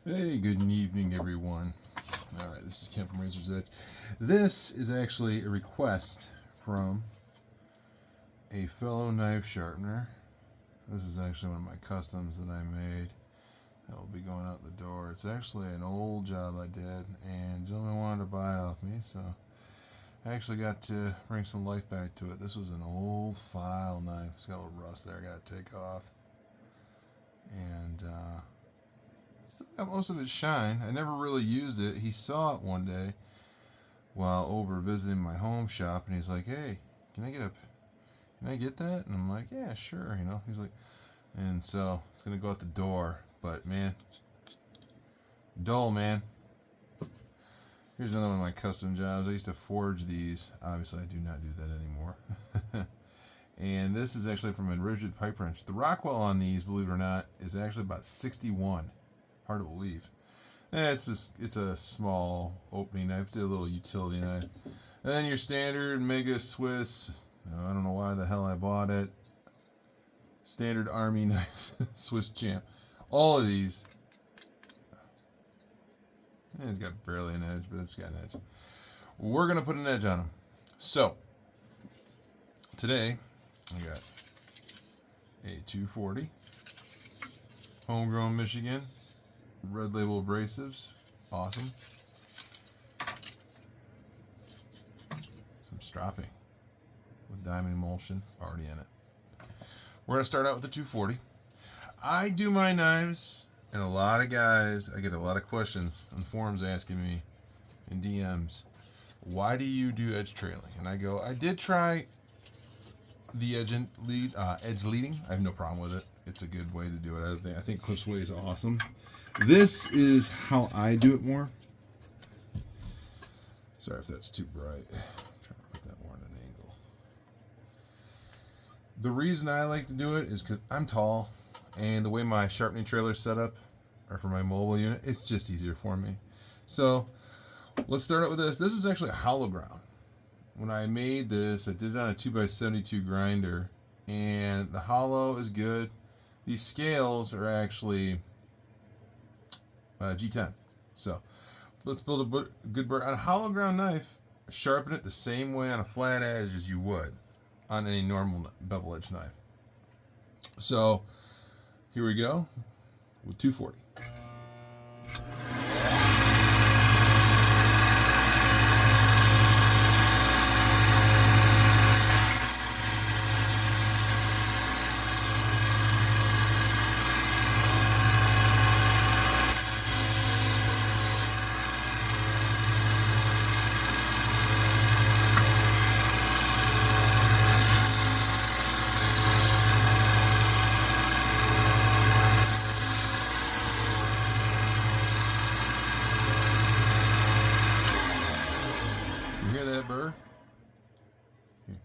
Hey, good evening, everyone. All right, this is Ken from Razor's Edge. This is actually a request from a fellow knife sharpener. This is actually one of my customs that I made that will be going out the door. It's actually an old job I did, and a gentleman wanted to buy it off me, so I actually got to bring some life back to it. This was an old file knife. It's got a little rust there I got to take off. And, still got most of its shine. I never really used it. He saw it one day while over visiting my home shop, and he's like, "Hey, can I get that?" And I'm like, "Yeah, sure." He's like, and so it's gonna go out the door. But man, dull, man. Here's another one of my custom jobs. I used to forge these. Obviously, I do not do that anymore. And this is actually from a rigid pipe wrench. The Rockwell on these, believe it or not, is actually about 61. Hard to believe. And it's a small opening knife. It's a little utility knife. And then your standard Mega Swiss. I don't know why the hell I bought it. Standard Army knife. Swiss Champ. All of these. It's got barely an edge, but it's got an edge. We're going to put an edge on them. So, today, I got a 240. Homegrown Michigan. Red label abrasives. Awesome. Some stropping with diamond emulsion already in it. We're going to start out with the 240. I do my knives, and a lot of guys, I get a lot of questions on forums asking me in DMs, why do you do edge trailing? And I go, I did try the edge leading. I have no problem with it. It's a good way to do it. I think Cliff's way is awesome. This is how I do it more. Sorry if that's too bright. I'm trying to put that more at an angle. The reason I like to do it is because I'm tall, and the way my sharpening trailer is set up, or for my mobile unit, it's just easier for me. So let's start out with this. This is actually a hollow ground. When I made this, I did it on a 2x72 grinder, and the hollow is good. These scales are actually G10. So let's build a good burr. On a hollow ground knife, sharpen it the same way on a flat edge as you would on any normal bevel edge knife. So here we go with 240. Burr. Here.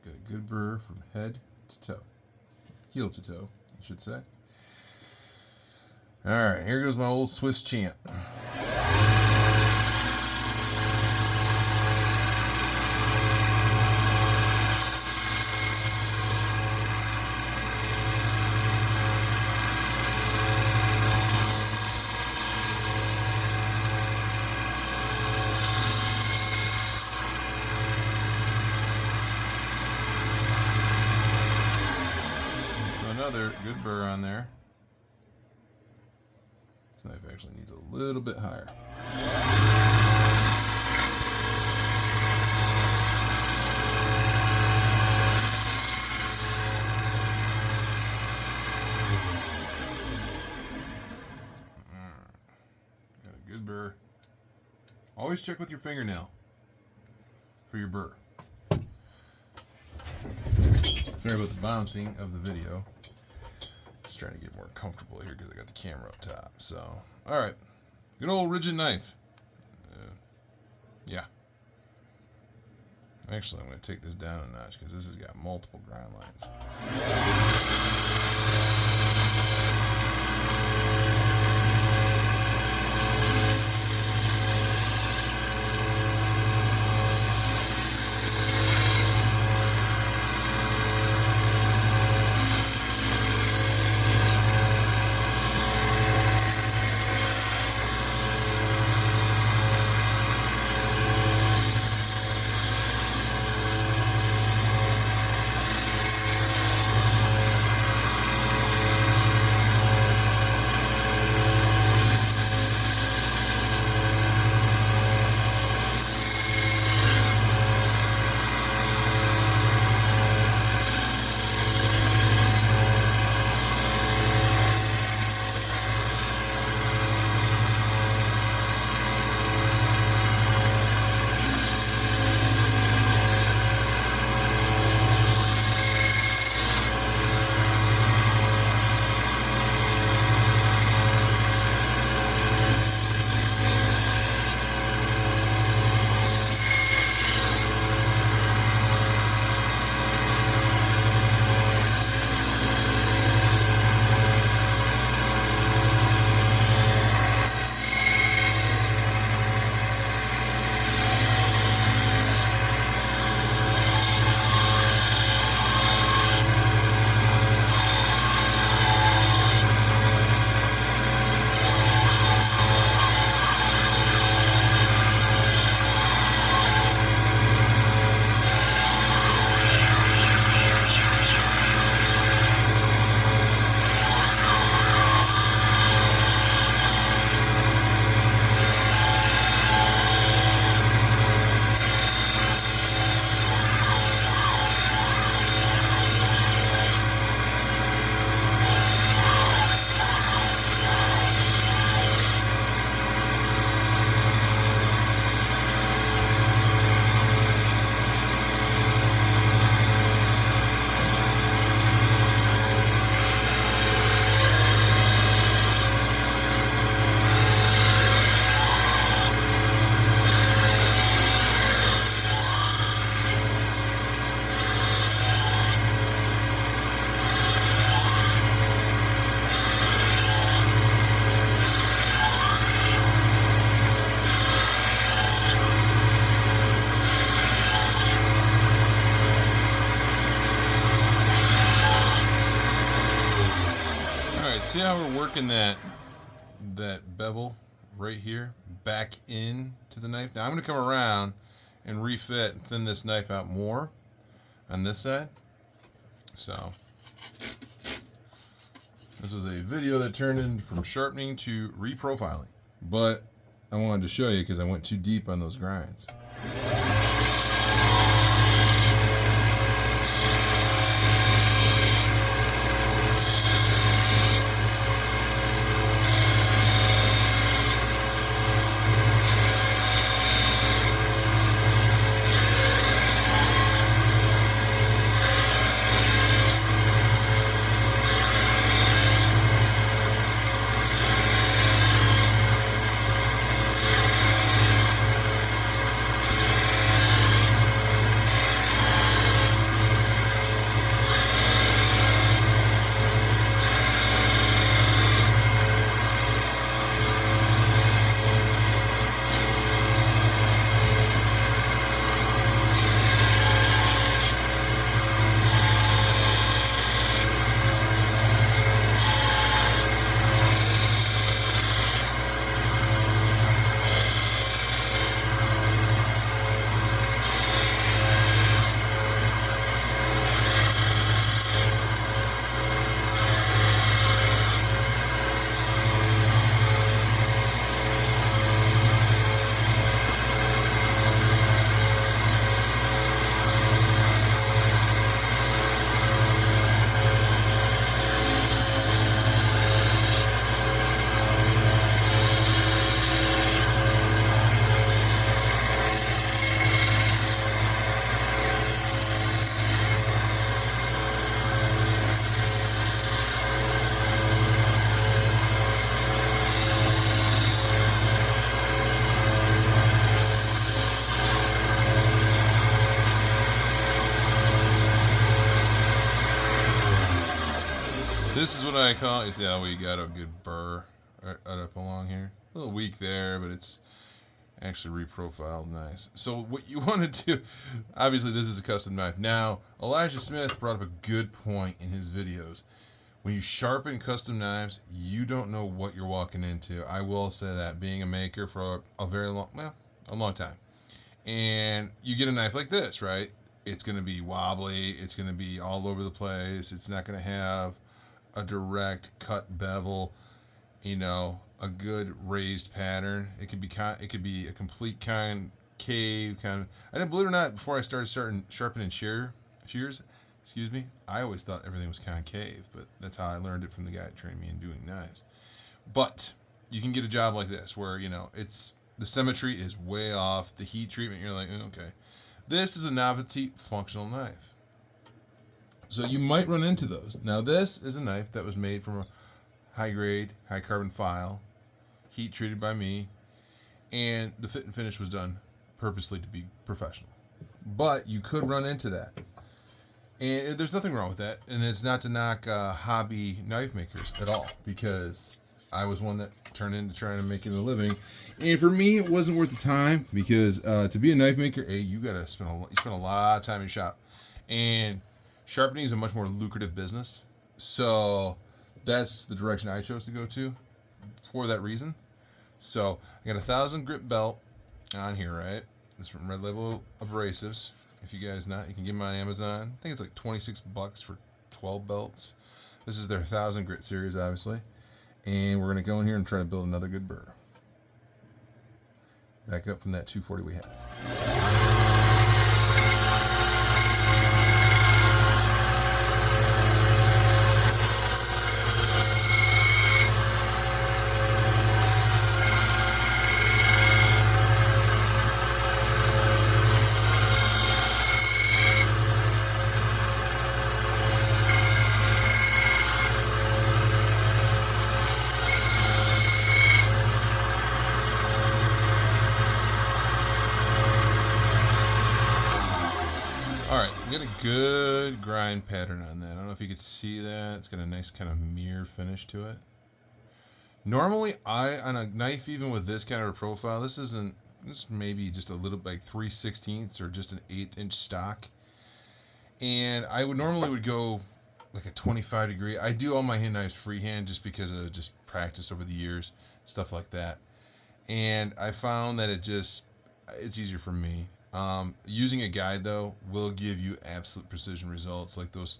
Got a good burr from head to toe. Heel to toe, I should say. Alright, here goes my old Swiss Champ. Another good burr on there. This knife actually needs a little bit higher. Got a good burr. Always check with your fingernail for your burr. Sorry about the bouncing of the video. Just trying to get more comfortable here because I got the camera up top. So, all right, good old rigid knife. Yeah. Actually, I'm going to take this down a notch because this has got multiple grind lines. See how we're working that bevel right here back in to the knife? Now I'm going to come around and refit and thin this knife out more on this side. So this was a video that turned in from sharpening to reprofiling, but I wanted to show you because I went too deep on those grinds. This is what I call, you see how we got a good burr up along here? A little weak there, but it's actually reprofiled nice. So what you want to do, obviously this is a custom knife. Now, Elijah Smith brought up a good point in his videos. When you sharpen custom knives, you don't know what you're walking into. I will say that, being a maker for a very long, well, a long time. And you get a knife like this, right? It's going to be wobbly. It's going to be all over the place. It's not going to have a direct cut bevel, you know, a good raised pattern. It could be a complete concave kind of. I didn't, believe it or not, before I started sharpening shears, excuse me, I always thought everything was concave, but that's how I learned it from the guy that trained me in doing knives. But you can get a job like this where, you know, it's the symmetry is way off, the heat treatment, you're like, okay. This is a novelty functional knife. So you might run into those. Now this is a knife that was made from a high grade, high carbon file, heat treated by me, and the fit and finish was done purposely to be professional. But you could run into that. And there's nothing wrong with that. And it's not to knock hobby knife makers at all, because I was one that turned into trying to make it a living. And for me, it wasn't worth the time, because to be a knife maker, you gotta spend a lot of time in shop. And sharpening is a much more lucrative business. So that's the direction I chose to go to for that reason. So I got a 1,000 grit belt on here, right? This from Red Label Abrasives. If you guys not, you can get them on Amazon. I think it's like $26 for 12 belts. This is their 1,000 grit series, obviously. And we're going to go in here and try to build another good burr. Back up from that 240 we had. Get a good grind pattern on that. I don't know if you could see that. It's got a nice kind of mirror finish to it. Normally, on a knife, even with this kind of a profile, this maybe just a little like 3/16 or just an 1/8 inch stock. And I would normally go like a 25 degree. I do all my hand knives freehand just because of just practice over the years, stuff like that. And I found that it's easier for me. Using a guide though will give you absolute precision results, like those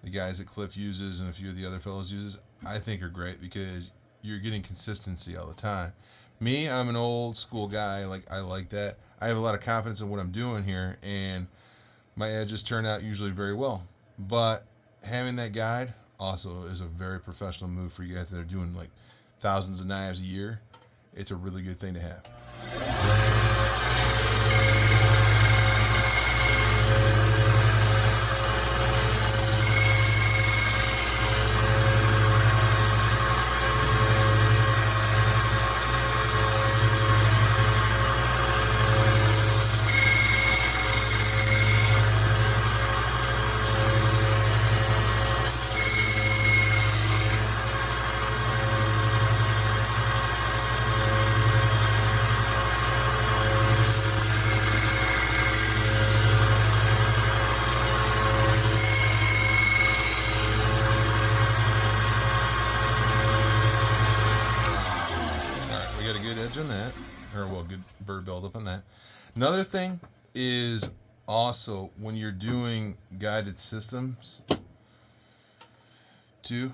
the guys that Cliff uses and a few of the other fellows uses. I think are great because you're getting consistency all the time. Me, I'm an old school guy. Like I like that. I have a lot of confidence in what I'm doing here, and my edges turn out usually very well. But having that guide also is a very professional move for you guys that are doing like thousands of knives a year. It's a really good thing to have. On that, or well, good bird buildup on that. Another thing is also when you're doing guided systems to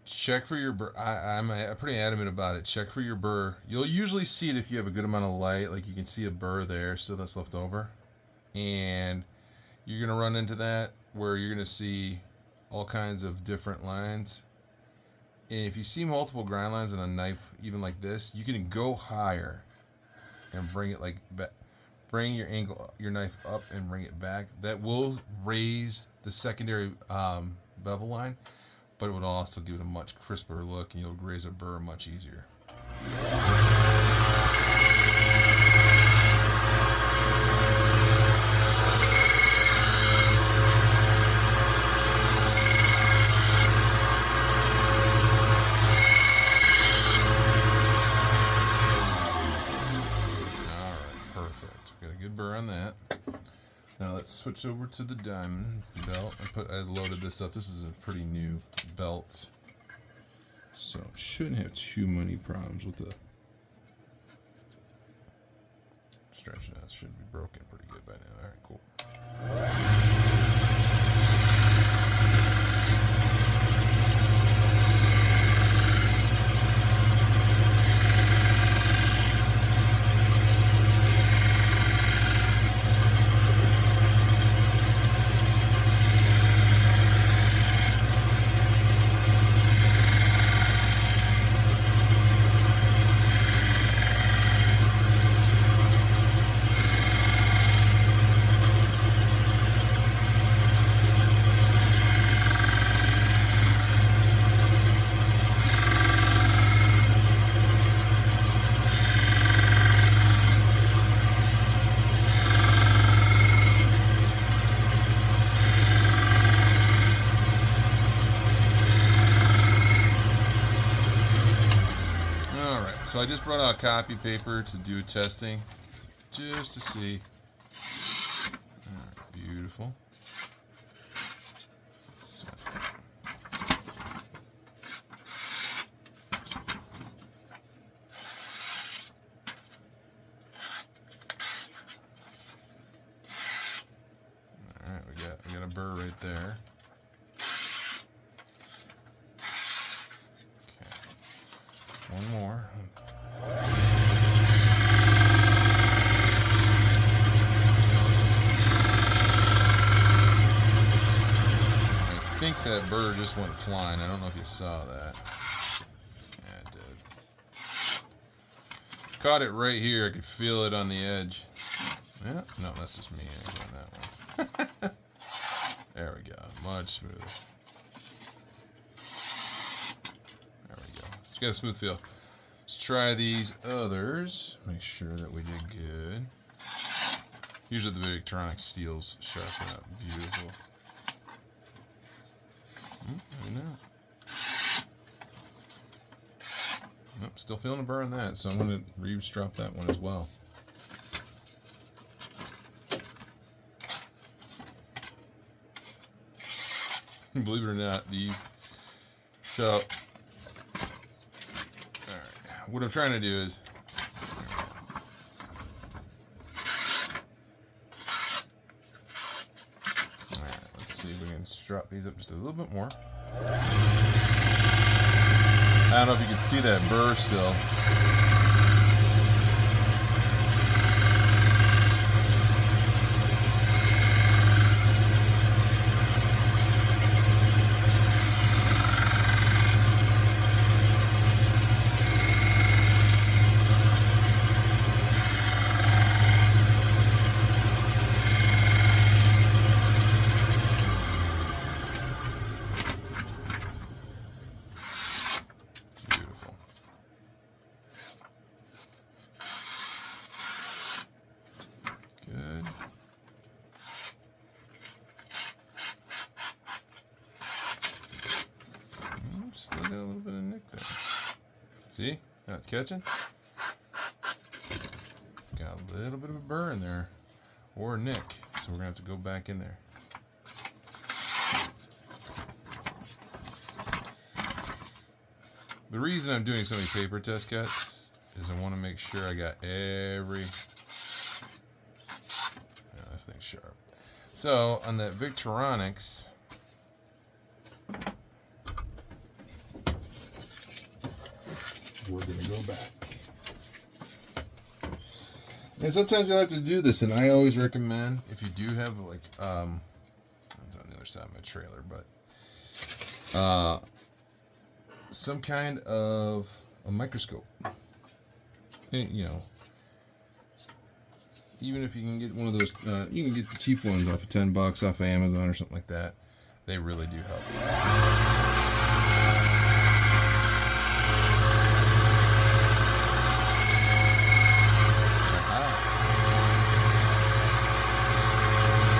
check for your burr. I'm pretty adamant about it. Check for your burr. You'll usually see it if you have a good amount of light, like you can see a burr there still that's left over, and you're gonna run into that where you're gonna see all kinds of different lines. And if you see multiple grind lines on a knife, even like this, you can go higher and bring it like back, bring your knife up and bring it back. That will raise the secondary bevel line, but it would also give it a much crisper look, and you'll raise a burr much easier. On that. Now let's switch over to the diamond belt. I loaded this up. This is a pretty new belt, so shouldn't have too many problems with the stretching out. Should be broken pretty good by now. All right, cool. So I just brought out copy paper to do testing, just to see. All right, beautiful. All right, we got a burr right there. Okay, one more. I think that burr just went flying. I don't know if you saw that. Yeah, it did. Caught it right here. I could feel it on the edge. Yeah, no, that's just me doing that one. There we go. Much smoother. There we go. You got a smooth feel. Let's try these others. Make sure that we did good. Usually the Victronic steels sharpen up beautiful. Maybe not. Nope, still feeling a burr on that, so I'm going to re-strop that one as well. Believe it or not, these. So, alright, what I'm trying to do is, alright, let's see if we can strap these up just a little bit more. I don't know if you can see that burr still. Still got a little bit of nick there. See? Now it's catching. Got a little bit of a burr in there. Or a nick. So we're going to have to go back in there. The reason I'm doing so many paper test cuts is I want to make sure I got every... Yeah, this thing's sharp. So, on that Victorinox... we're going to go back. And sometimes you'll have to do this, and I always recommend, if you do have, like, it's on the other side of my trailer, but, some kind of a microscope. And, you know, even if you can get one of those, you can get the cheap ones off of $10 off of Amazon or something like that. They really do help.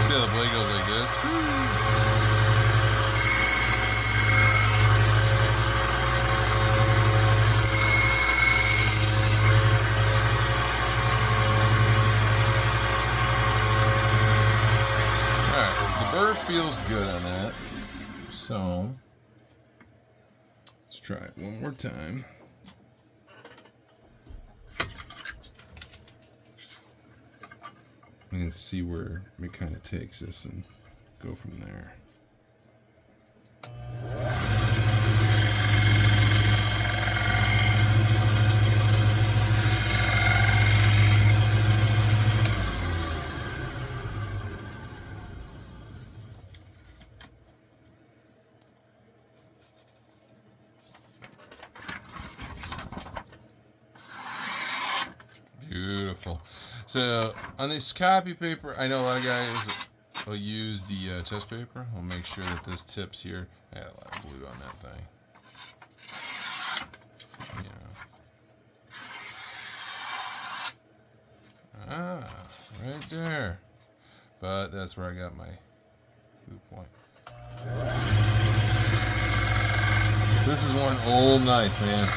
The blade goes like this. Alright, the burr feels good on that. So, let's try it one more time. And see where it kind of takes us and go from there. Beautiful. So on this copy paper, I know a lot of guys will use the test paper. I'll make sure that this tips here. I got a lot of glue on that thing. Yeah. Ah, right there. But that's where I got my glue point. This is one old knife, man.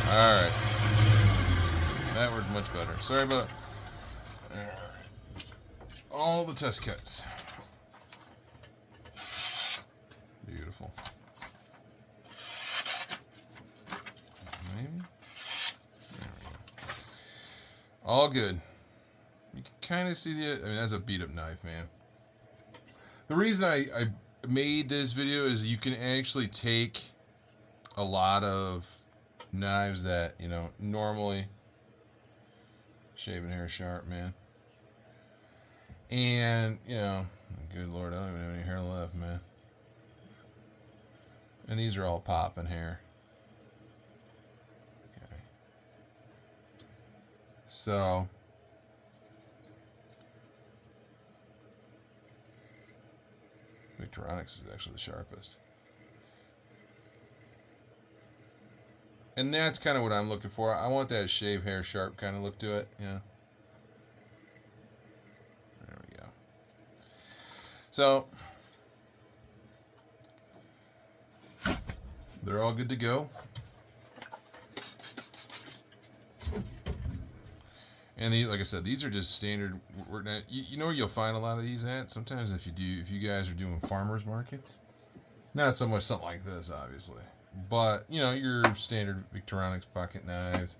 Alright. That worked much better. Sorry about all the test cuts. Beautiful. Maybe? There we go. All good. You can kind of see the... I mean, that's a beat-up knife, man. The reason I made this video is you can actually take a lot of knives that, you know, normally shaving hair sharp, man. And, you know, good Lord, I don't even have any hair left, man. And these are all popping hair. Okay. So, Victorinox is actually the sharpest. And that's kind of what I'm looking for. I want that shave hair sharp kind of look to it, you know. There we go. So, they're all good to go. And like I said, these are just standard. You know where you'll find a lot of these at? Sometimes if you guys are doing farmers markets, not so much something like this, obviously, but you know your standard Victorinox pocket knives,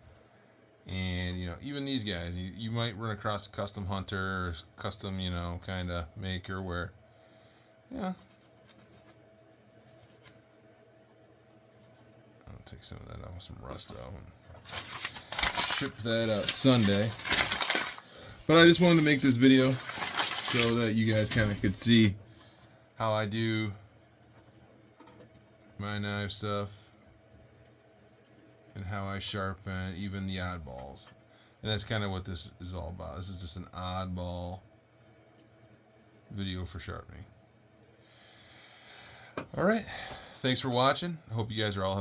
and you know even these guys, you might run across a custom hunter, or custom kind of maker where, yeah. I'll take some of that off, some rust out, and ship that out Sunday. But I just wanted to make this video so that you guys kind of could see how I do my knife stuff and how I sharpen even the oddballs. And that's kind of what this is all about. This is just an oddball video for sharpening. All right. Thanks for watching. I hope you guys are all